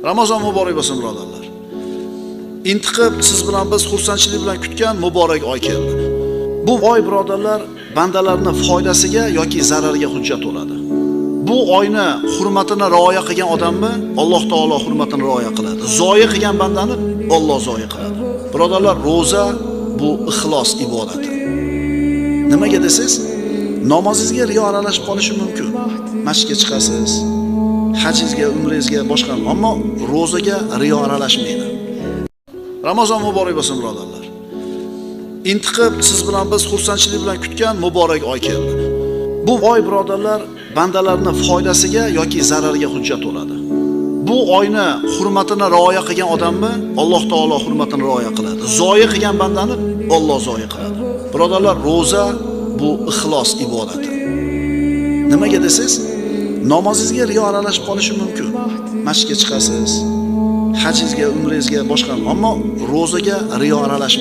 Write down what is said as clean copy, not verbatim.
Ramazon muborak bo'lsin birodarlar. Intiqib siz bilan biz xursandchilik bilan kutgan muborak oy keldi. Bu oy birodarlar bandalarning foydasiga yoki zarariga hujjat bo'ladi. Bu oyni hurmatini rioya qilgan odamni Alloh taolo hurmatini rioya qiladi. Zoya qilgan bandani Alloh zoya qiladi. Birodarlar, roza bu ixlos ibodati. Nimaga desiz? Namozingizga riyo aralashib qolishi mumkin. Masjidga chiqasiz, hajingizga, umringizga, boshqa, ammo rozaga riyo aralashmaydi. Ramazon muborak bo'lsin birodarlar. Intiqib siz bilan biz xursandchilik bilan kutgan muborak oy keldi. Bu oy birodarlar bandalarning foydasiga yoki zarariga hujjat bo'ladi. Bu oyni hurmatini rioya qilgan odamni Alloh taolo hurmatini rioya qiladi. Zoya qilgan bandani Alloh zoya qiladi. Birodarlar, roza bu ixlos ibodati. Nimaga desiz? Namozingizga riyo aralashib qolishi mumkin. Masjidga chiqasiz, hajingizga, umringizga, boshqa, ammo rozaga riyo aralashmaydi.